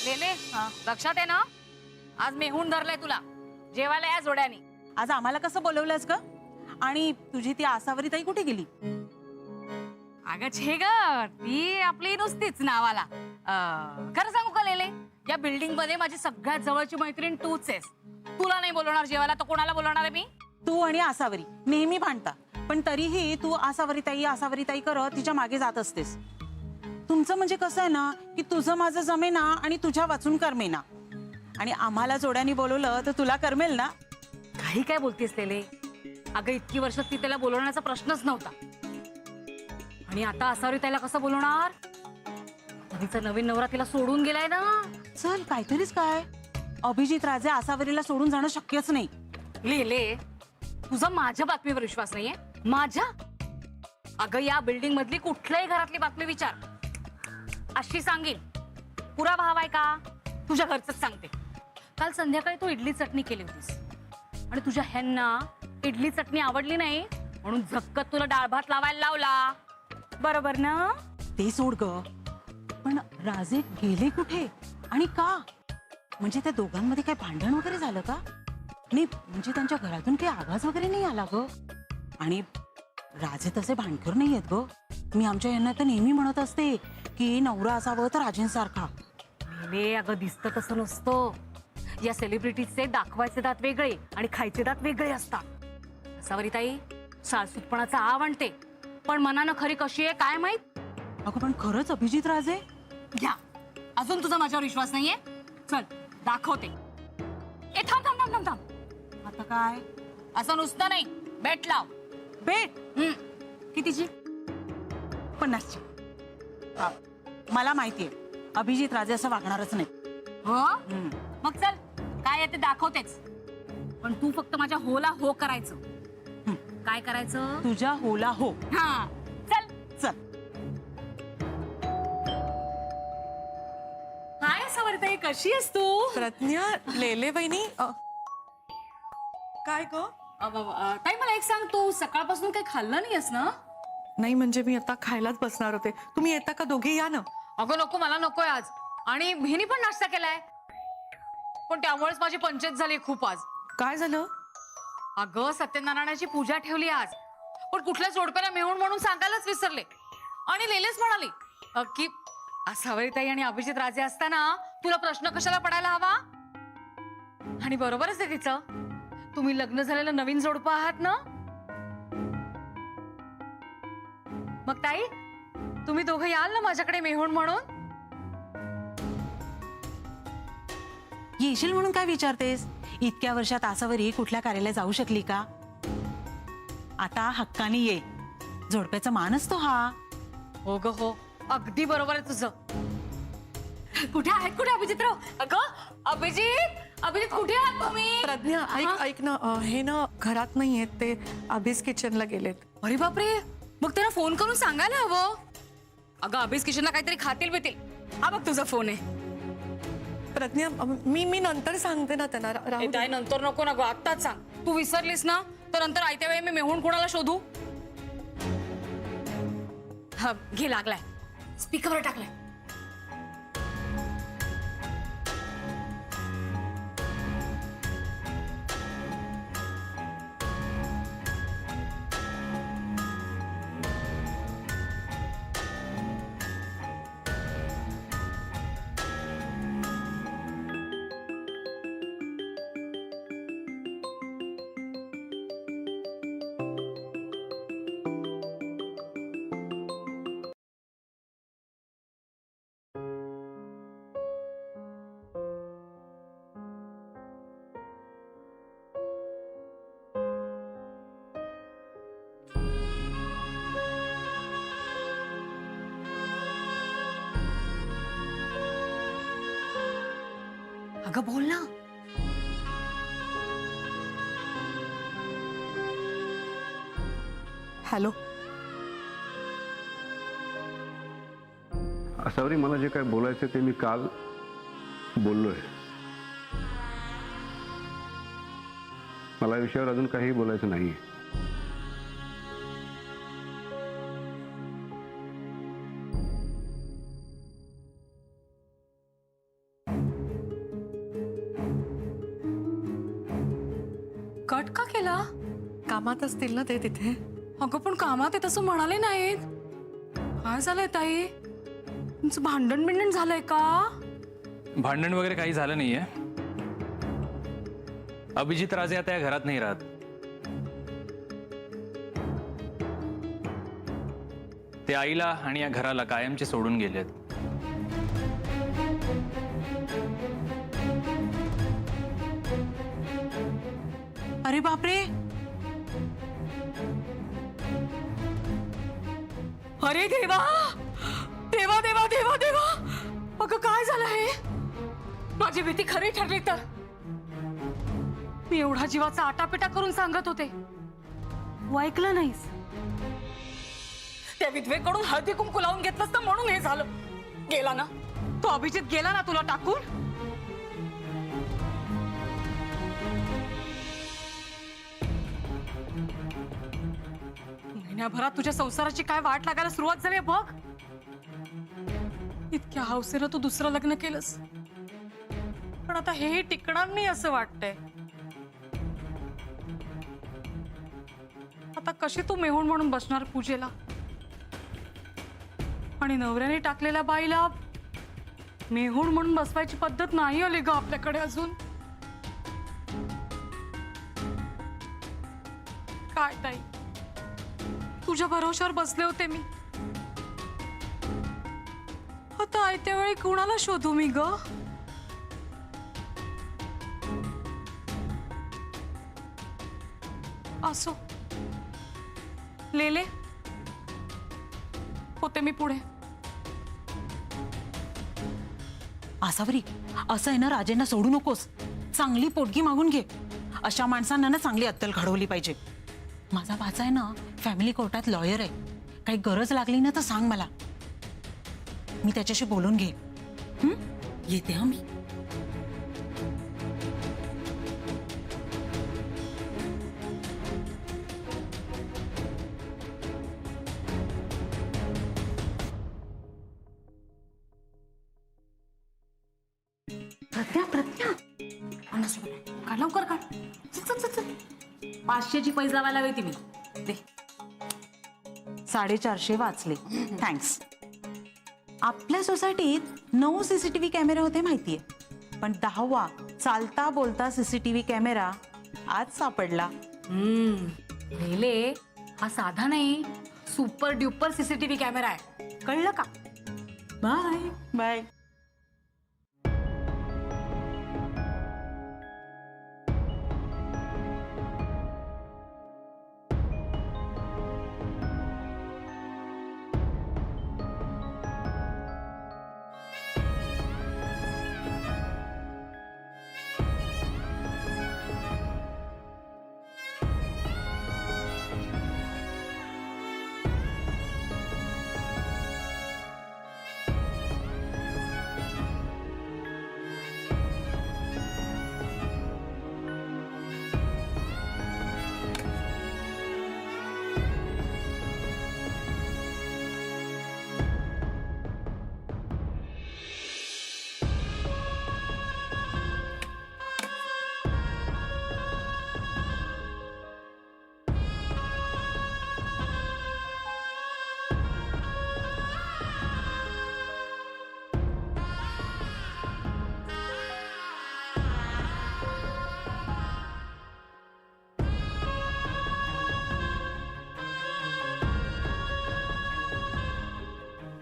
लेले लक्षात आहे ना, आज मेहून धरलंय तुला जेवायला या जोड्यानी. आज आम्हाला कसं बोलवलंस ग? आणि तुझी ती आसावरी ताई कुठे गेली? अगं छे ग, ती आपली नुसतीच नावाला. खरं सांगू का लेले, या बिल्डिंग मध्ये माझी सगळ्यात जवळची मैत्रीण तूच आहेस. तुला नाही बोलवणार जेवायला तर कोणाला बोलवणार आहे मी? तू आणि आसावरी नेहमी भांडता, पण तरीही तू आसावरी ताई करत तिच्या मागे जात असतेस. तुमचं म्हणजे कसं आहे ना, की तुझं माझं जमेना आणि तुझ्या वाचून करमेना. आणि आम्हाला जोड्याने बोलवलं तर तुला करमेल ना? काही काय बोलतेस लेले? अगं इतकी वर्ष ती त्याला बोलवण्याचा प्रश्नच नव्हता. आणि आता असावरी त्याला कसं बोलवणार? तिचा नवीन नवरा तिला सोडून गेलाय ना. चल काहीतरीच काय. अभिजित राजे आसावरीला सोडून जाणं शक्यच नाही. लेले, तुझा माझ्या बातमीवर विश्वास नाहीये? माझ्या? अगं या बिल्डिंग मधली कुठल्याही घरातली बातमी विचार, अशी सांगेल. पुरा भाव आहे का? तुझ्या घरचंच सांगते. काल संध्याकाळी तू इडली चटणी केली होतीस आणि तुझ्या ह्यांना इडली चटणी आवडली नाही म्हणून झक्कत तुला डाळ भात लावायला लावला. बरोबर ना? ते सोड ग, पण राजे गेले कुठे आणि का? म्हणजे त्या दोघांमध्ये काय भांडण वगैरे झालं का? नाही म्हणजे त्यांच्या घरातून काही आवाज वगैरे नाही आला ग. आणि राजे तसे भांडखोर नाही आहेत ग. मी आमच्या यांना तर नेहमी म्हणत असते की नवरा असावं तर राजेंसारखा. अगं दिसतं तसं नसतं. या सेलिब्रिटीजचे दाखवायचे दात वेगळे आणि खायचे दात वेगळे असतात. असावरी ताई साळसूतपणाचा आव आणते, पण मनानं खरी कशी आहे काय माहित. अगं पण खरंच अभिजित राजे? घ्या, अजून तुझा माझ्यावर विश्वास नाहीये? चल दाखवते. ए थांब थांब थांब थांब थांब. आता काय? असं नुसतं नाही, बेट लाव. बेट? कितीची? 50ची. मला माहितीये अभिजित राजे असं वागणारच नाही. हो मग चल, काय आहे ते दाखवतेच. पण तू फक्त माझ्या होला हो करायचं. काय करायचं? तुझ्या होला हो. हा चल चल. हाय सवरते, कशी आहेस तू? प्रज्ञा, लेले वहिनी काय ग? ताई मला एक सांग, तू सकाळपासून काही खाल्लं नाहीस ना? नाही म्हणजे मी आता खायलाच बसणार होते. तुम्ही येता का? दोघे या ना. अगं नको, मला नकोय आज. आणि हिनी पण नाश्ता केलाय, पण त्यामुळेच माझी पंचायत झाली खूप आज. काय झालं? अगं सत्यनारायणाची पूजा ठेवली आज, पण कुठल्या जोडप्याला मेहून म्हणून सांगायलाच विसरले. आणि लेलेच म्हणाली की असावरीताई आणि अभिजित राजे असताना तुला प्रश्न कशाला पडायला हवा. आणि बरोबरच आहे तिचं. तुम्ही लग्न झालेलं नवीन जोडपं आहात ना. मग ताई तुम्ही दोघं याल ना माझ्याकडे मेहून म्हणून? येशील म्हणून काय विचारतेस? इतक्या वर्षात आसावरी कुठल्या कार्यालयात जाऊ शकली का? आता हक्काने ये. जोडप्याचा मान असतो हा. हो ग हो, अगदी बरोबर आहे तुझं. कुठे आहेत, कुठे अभिजितराव? अगं अभिजित कुठे आहात तुम्ही? प्रज्ञा ऐक ना, हे ना घरात नाहीयेत, ते अभिज किचनला गेलेत. अरे बापरे, मग त्यांना फोन करून सांगायला हवं. अगं अभिज किचनला काहीतरी खातील बितील. हा बघ तुझा फोन आहे. प्रज्ञा मी नंतर सांगते ना त्यांना. राहू दे. नंतर नको ना गं, आत्ताच सांग. तू विसरलीस ना तर नंतर आयत्या वेळी मी मेहून कोणाला शोधू? हा घे, लागलाय, स्पीकरवर टाकलाय. अगं बोल ना. हॅलो. असावरी, मला जे काय बोलायचं ते मी काल बोललोय. मला या विषयावर अजून काही बोलायचं नाही. कट का केला? कामात असतील ना ते तिथे. अगं पण कामात आहे तसं म्हणाले नाहीत. काय झालंय ताई? तुमचं भांडण बिंडण झालंय का? भांडण वगैरे काही झालं नाहीये. अभिजित राजे आता या घरात नाही राहत. ते आईला आणि या घराला कायमचे सोडून गेलेत. अरे बापरे, अरे देवा देवा देवा देवा देवा, अगं काय झालं हे? माझी भीती खरी ठरली तर. मी एवढा जीवाचा आटापिटा करून सांगत होते, तू ऐकलं नाहीस. त्या विधवेकडून हळदी कुंकू लावून घेतलंस तर म्हणून हे झालं. गेला ना तो अभिजित, गेला ना तुला टाकून. महिन्याभरात तुझ्या संसाराची काय वाट लागायला सुरुवात झाली बघ. इतक्या हौसेनं तू दुसरं लग्न केलंस, पण आता हे टिकणार नाही असं वाटतंय. आता कशी तू मेहुण म्हणून बसणार पूजेला? आणि नवऱ्याने टाकलेल्या बाईला मेहुण म्हणून बसवायची पद्धत नाही आली ग आपल्याकडे अजून. काय ताई, तुझ्या भरोश्यावर बसले होते मी. आता आयत्या वेळी कुणाला शोधू मी ग? असो, लेले होते मी पुढे. आसावरी, असं आहे ना, राजेंना सोडू नकोस. चांगली पोटगी मागून घे. अशा माणसांना ना चांगली अत्तल घडवली पाहिजे. माझा भाचा आहे ना, फॅमिली कोर्टात लॉयर आहे. काही गरज लागली ना तर सांग मला, मी त्याच्याशी बोलून घे. येते हा मी. प्रज्ञा काढ लवकर, काढ. चल, चल, चल. 500ची पैज लावायला हवी मी. दे. 450 वाचले, थँक्स. आपल्या सोसायटीत 9 CCTV कॅमेरे होते माहितीये, पण 10वा चालता बोलता CCTV कॅमेरा आज सापडला. लेले, हा साधा नाही, सुपर ड्युपर CCTV कॅमेरा आहे, कळलं का? Bye bye.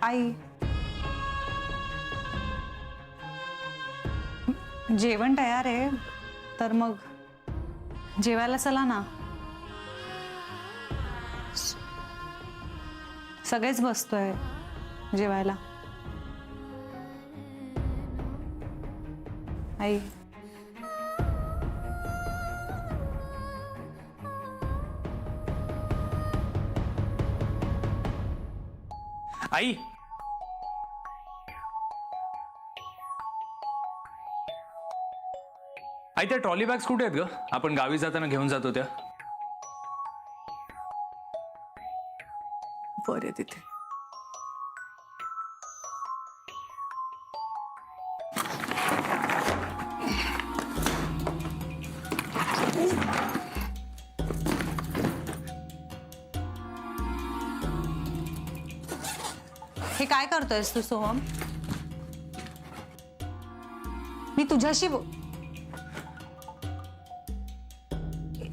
आई, जेवण तयार आहे, तर मग जेवायला चला ना. सगळेच बसतोय जेवायला. आई, आई, आई त्या ट्रॉली बॅग्स कुठे आहेत ग? आपण गावी जाताना घेऊन जातो त्या. वर आहे तिथे. हे काय करतोयस तू सोहम? मी तुझ्याशी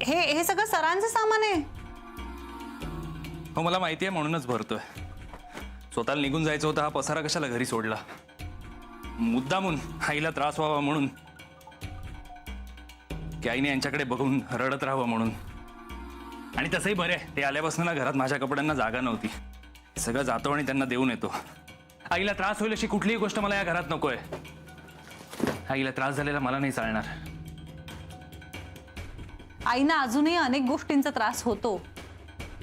हे सगळं सरांचं सामान आहे. हो मला माहिती आहे म्हणूनच भरतोय. स्वतःला निघून जायचं होतं, हा पसारा कशाला घरी सोडला? मुद्दामून आईला त्रास व्हावा म्हणून, की आईने यांच्याकडे बघून रडत राहावं म्हणून. आणि तसंही बरे, ते आल्यापासून ना घरात माझ्या कपड्यांना जागा नव्हती. सगळं जातो आणि त्यांना देऊन येतो. आईला त्रास होईल अशी कुठलीही गोष्ट मला या घरात नकोय. आईला त्रास झालेला मला नाही चालणार. आईना अजूनही अनेक गोष्टींचा त्रास होतो.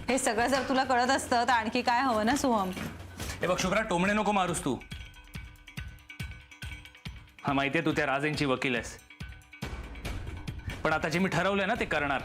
हे सगळं जर तुला कळत असतं तर आणखी काय हवं ना सोहम? हे बघ शुभ्रा, टोमणे नको मारूस तू. हा माहितीये तू त्या राजेंची वकील आहेस, पण आता जे मी ठरवलंय ना ते करणार.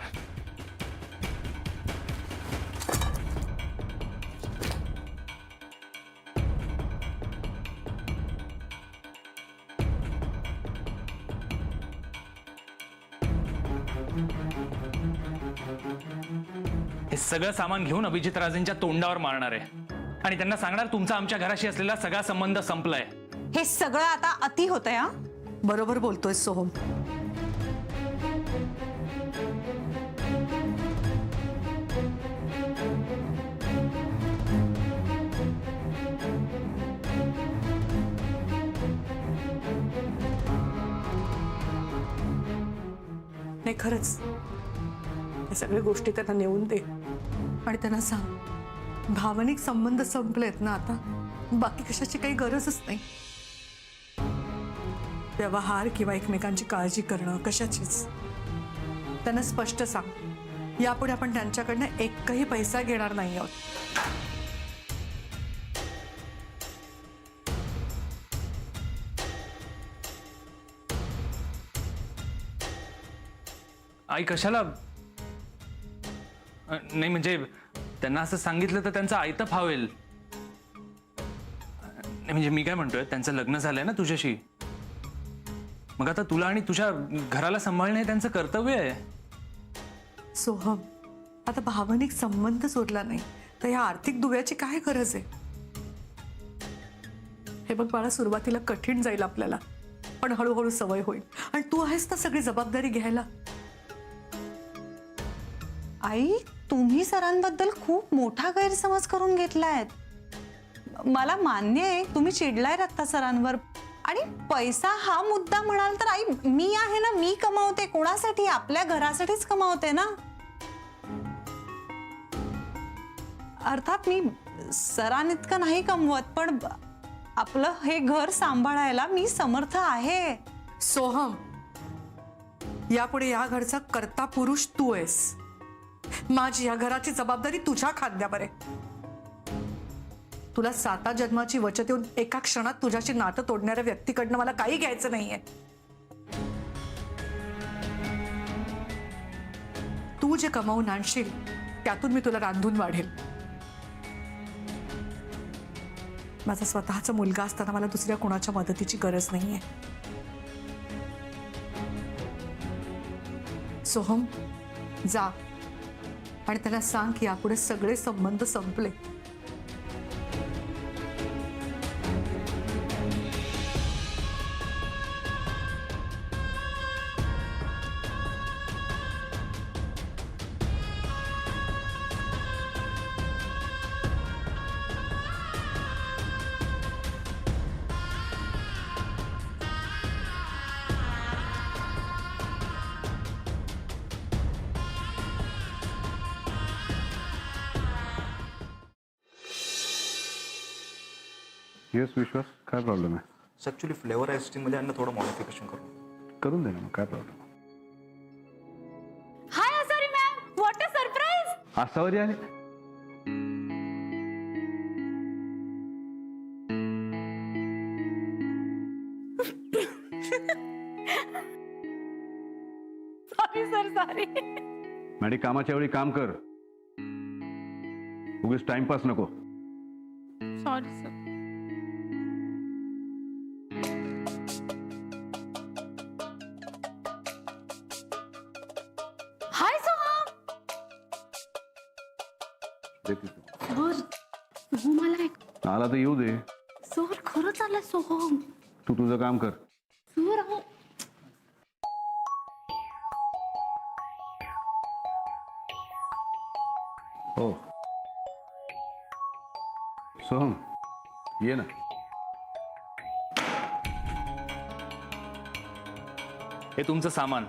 हे सगळं सामान घेऊन अभिजित राजेंच्या तोंडावर मारणार आहे आणि त्यांना सांगणार तुमचा आमच्या घराशी असलेला सगळा संबंध संपलाय. हे सगळं आता अति होतंय. हा, बरोबर बोलतोय सोहम. नाही खरंच, या सगळ्या गोष्टी त्यांना नेऊन दे आणि त्यांना सांग भावनिक संबंध संपलेत ना आता, बाकी कशाची काही गरजच नाही. व्यवहार किंवा एकमेकांची काळजी करणं कशाचीच. त्यांना स्पष्ट सांग, यापुढे आपण त्यांच्याकडनं एकही पैसा घेणार नाही आहोत. आई कशाला? नाही म्हणजे त्यांना असं सांगितलं तर त्यांचं आयतं फावेल. नाही म्हणजे मी काय म्हणतोय, त्यांचं लग्न झालंय ना तुझ्याशी, मग आता तुला आणि तुझ्या घराला सांभाळणे हे त्यांचं कर्तव्य आहे. सोहम, आता भावनिक संबंध सोडला नाही तर या आर्थिक दुव्याची काय गरज आहे? हे बघ बाळा, सुरुवातीला कठीण जाईल आपल्याला, पण हळूहळू सवय होईल. आणि तू आहेस ना सगळी जबाबदारी घ्यायला. आई, तुम्ही सरांबद्दल खूप मोठा गैरसमज करून घेतलाय. मला मान्य आहे तुम्ही चिडलाय आता सरांवर, आणि पैसा हा मुद्दा म्हणाल तर आई मी आहे ना, मी कमावते. कोणासाठी? आपल्या घरासाठीच कमावते ना. अर्थात मी सरांइतकं नाही कमवत, पण आपलं हे घर सांभाळायला मी समर्थ आहे. सोहम, यापुढे या घरचा कर्ता पुरुष तू आहेस. माझी या घराची जबाबदारी तुझ्या खांद्यावर आहे. तुला 7 जन्माची वचत येऊन एका क्षणात तुझ्याशी नातं तोडणाऱ्या व्यक्तीकडनं मला काही घ्यायचं नाहीये. तू जे कमावून आणशील त्यातून मी तुला रांधून वाढेल. माझा स्वतःचा मुलगा असताना मला दुसऱ्या कोणाच्या मदतीची गरज नाहीये. सोहम, जा आणि त्याला सांग की यापुढे सगळे संबंध संपले. येस विश्वास, काय प्रॉब्लेम आहे? ॲक्च्युली फ्लेवर आईस्क्रीममध्ये यांना थोडं मॉडिफिकेशन करून दे ना, मग काय problem? Hi sorry ma'am, what a surprise. Asavari आली. Sorry sir, sorry. मॅडी, कामाच्या वेळी काम कर, उगीच टाइमपास नको. Sorry sir. हाय सोहम. देते तू. सर, तू मला एक आला तर येऊ दे. खरं चाललंय सोहम. तू तुझं काम कर. दूर राहू. हो सोहम ये ना. हे तुमचं सामान.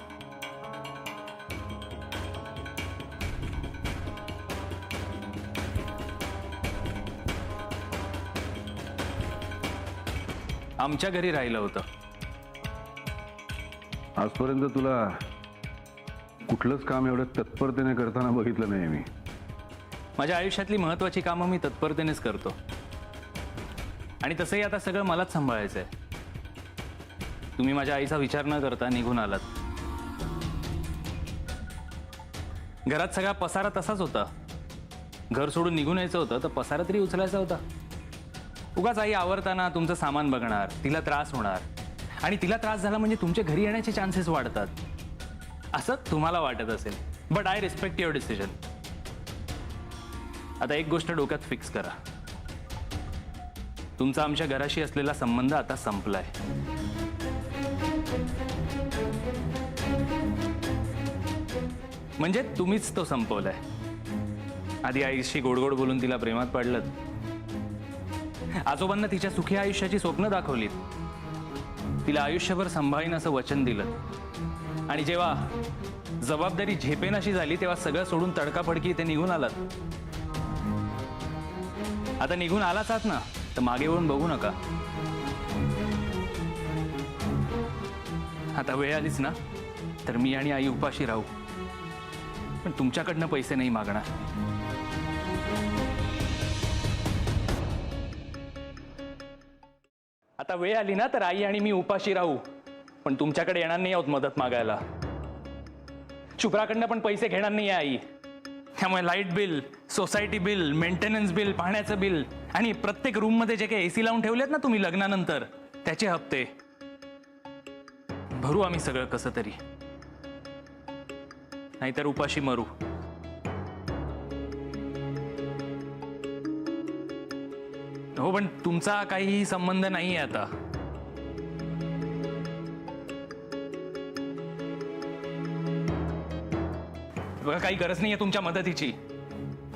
आमच्या घरी राहिलं होतं. आजपर्यंत तुला कुठलंच काम एवढं तत्परतेने करताना बघितलं नाही मी. माझ्या आयुष्यातली महत्वाची कामं मी तत्परतेनेच करतो. आणि तसंही आता सगळं मलाच सांभाळायचं आहे. तुम्ही माझ्या आईचा विचार न करता निघून आलात. घरात सगळा पसारा तसाच होता. घर सोडून निघून यायचं होतं तर पसारा तरी उचलायचा होता. उगाच आई आवरताना तुमचं सामान बघणार, तिला त्रास होणार, आणि तिला त्रास झाला म्हणजे तुमच्या घरी येण्याचे चान्सेस वाढतात असं तुम्हाला वाटत असेल. But I respect your decision. आता एक गोष्ट डोक्यात फिक्स करा. तुमचा आमच्या घराशी असलेला संबंध आता संपलाय. म्हणजे तुम्हीच तो संपवलाय. आधी आईशी गोडगोड बोलून तिला प्रेमात पाडलं. आजोबांना तिच्या सुखी आयुष्याची स्वप्न दाखवलीत. तिला आयुष्यभर सांभाळीन असं वचन दिलं. आणि जेव्हा जबाबदारी झेपेनाशी झाली तेव्हा सगळं सोडून तडकाफडकी ते निघून आलात. आता निघून आलाच आहात ना, तर मागे वळून बघू नका. आता वेळ आलीच ना तर मी आणि आई उपाशी राहू, पण तुमच्याकडनं पैसे नाही मागणार. आता वेळ आली ना तर आई आणि मी उपाशी राहू, पण तुमच्याकडे येणार नाही आहोत मदत मागायला. शुभ्राकडनं पण पैसे घेणार नाही आई. त्यामुळे light bill, society bill, maintenance bill, पाण्याचं बिल, आणि प्रत्येक रूममध्ये जे काही एसी लावून ठेवलेत ना तुम्ही लग्नानंतर त्याचे हप्ते भरू आम्ही सगळं कसं तरी, नाहीतर उपाशी मरू. हो, पण तुमचा काहीही संबंध नाही आहे आता. बघा, काही गरज नाहीये तुमच्या मदतीची.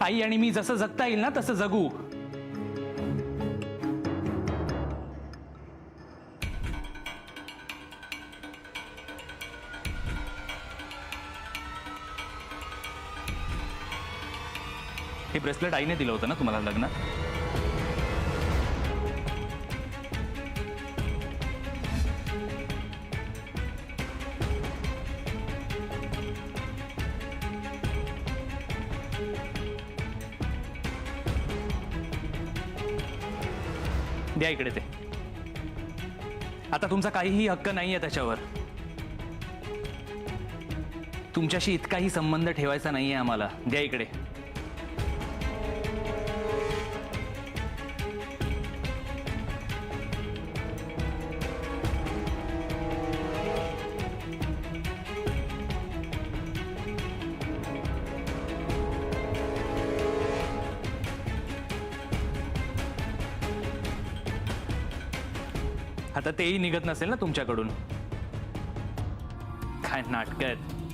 आई आणि मी जसं जगता येईल ना तसं जगू. हे ब्रेसलेट आईने दिलं होतं ना तुम्हाला लग्नात? द्या इकडे ते. आता तुमचा काहीही हक्क नाहीये त्याच्यावर. तुमच्याशी इतकाही संबंध ठेवायचा नाहीये आम्हाला. द्या इकडे. आता तेही निघत नसेल ना तुमच्याकडून. काय नाटक आहेत.